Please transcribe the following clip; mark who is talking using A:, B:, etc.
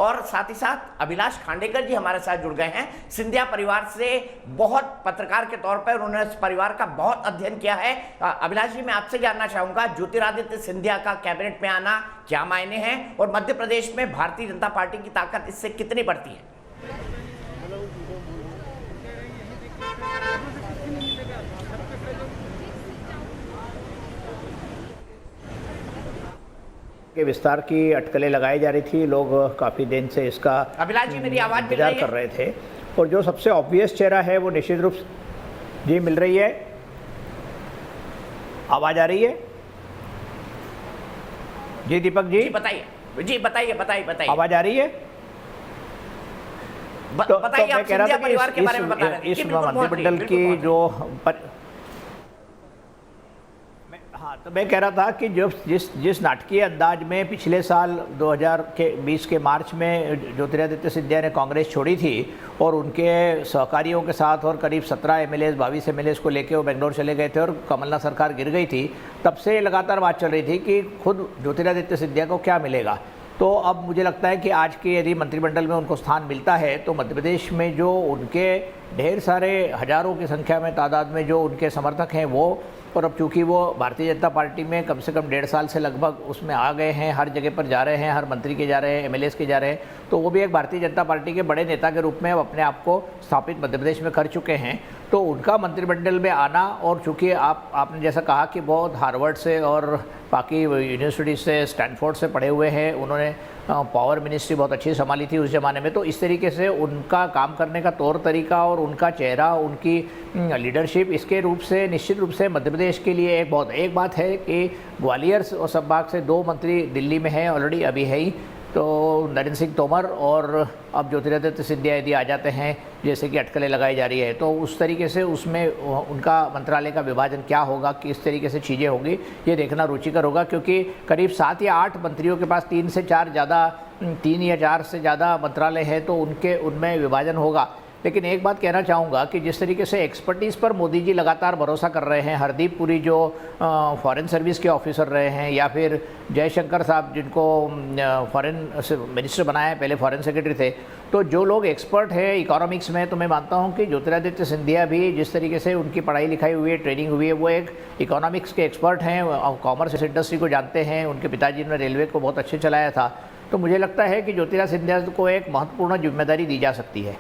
A: और साथ ही साथ अभिलाष खांडेकर जी हमारे साथ जुड़ गए हैं। सिंधिया परिवार से बहुत पत्रकार के तौर पर उन्होंने इस परिवार का बहुत अध्ययन किया है। अभिलाष जी, मैं आपसे जानना चाहूंगा, ज्योतिरादित्य सिंधिया का कैबिनेट में आना क्या मायने हैं और मध्य प्रदेश में भारतीय जनता पार्टी की ताकत इससे कितनी बढ़ती है?
B: के विस्तार की अटकलें लगाई जा रही थी, लोग काफ़ी दिन से इसका
A: अभिलाष जी, मेरी आवाज मिल
B: इंतजार
A: रही है?
B: कर रहे थे और जो सबसे ऑब्वियस चेहरा है वो निश्चित रूप से जी मिल रही है। आवाज आ रही है जी? दीपक जी
A: बताइए जी, बताइए बताइए बताइए।
B: आवाज आ रही है?
A: बताइए।
B: मैं कह रहा था कि इस मंत्रिमंडल की जो हाँ, तो मैं कह रहा था कि जो जिस नाटकीय अंदाज में पिछले साल 2020 के मार्च में ज्योतिरादित्य सिंधिया ने कांग्रेस छोड़ी थी और उनके सहकारियों के साथ और करीब 17 एमएलए 22 एमएलए को लेके वो बेंगलोर चले गए थे और कमलनाथ सरकार गिर गई थी, तब से लगातार बात चल रही थी कि खुद ज्योतिरादित्य सिंधिया को क्या मिलेगा। तो अब मुझे लगता है कि आज के यदि मंत्रिमंडल में उनको स्थान मिलता है तो मध्य प्रदेश में जो उनके ढेर सारे हजारों की संख्या में तादाद में जो उनके समर्थक हैं वो, और अब चूँकि वो भारतीय जनता पार्टी में कम से कम 1.5 साल से लगभग उसमें आ गए हैं, हर जगह पर जा रहे हैं, हर मंत्री के जा रहे हैं, एमएलए के जा रहे हैं, तो वो भी एक भारतीय जनता पार्टी के बड़े नेता के रूप में अब अपने आप को स्थापित मध्य प्रदेश में कर चुके हैं। तो उनका मंत्रिमंडल में आना, और चूँकि आपने जैसा कहा कि बहुत हार्वर्ड से और बाकी यूनिवर्सिटी से, स्टैनफोर्ड से पढ़े हुए हैं, उन्होंने पावर मिनिस्ट्री बहुत अच्छी संभाली थी उस ज़माने में, तो इस तरीके से उनका काम करने का तौर तरीका और उनका चेहरा, उनकी लीडरशिप, इसके रूप से निश्चित रूप से मध्य प्रदेश के लिए एक बात है कि ग्वालियर और संभाग से 2 मंत्री दिल्ली में हैं ऑलरेडी, अभी है ही, तो नरेंद्र सिंह तोमर और अब ज्योतिरादित्य सिंधिया यदि आ जाते हैं, जैसे कि अटकलें लगाई जा रही है, तो उस तरीके से उसमें उनका मंत्रालय का विभाजन क्या होगा, किस तरीके से चीज़ें होंगी, ये देखना रुचिकर होगा, क्योंकि करीब 7 या 8 मंत्रियों के पास 3 या 4 से ज़्यादा मंत्रालय है, तो उनमें विभाजन होगा। लेकिन एक बात कहना चाहूँगा कि जिस तरीके से एक्सपर्टीज़ पर मोदी जी लगातार भरोसा कर रहे हैं, हरदीप पुरी जो फॉरेन सर्विस के ऑफिसर रहे हैं, या फिर जयशंकर साहब जिनको फॉरेन मिनिस्टर बनाया है, पहले फॉरेन सेक्रेटरी थे, तो जो लोग एक्सपर्ट हैं इकोनॉमिक्स में, तो मैं मानता हूँ कि ज्योतिरादित्य सिंधिया भी जिस तरीके से उनकी पढ़ाई लिखाई हुई है, ट्रेनिंग हुई है, वो एक इकोनॉमिक्स के एक्सपर्ट हैं, कॉमर्स इंडस्ट्री को जानते हैं, उनके पिताजी ने रेलवे को बहुत अच्छे चलाया था, तो मुझे लगता है कि ज्योतिरादित्य सिंधिया को एक महत्वपूर्ण जिम्मेदारी दी जा सकती है।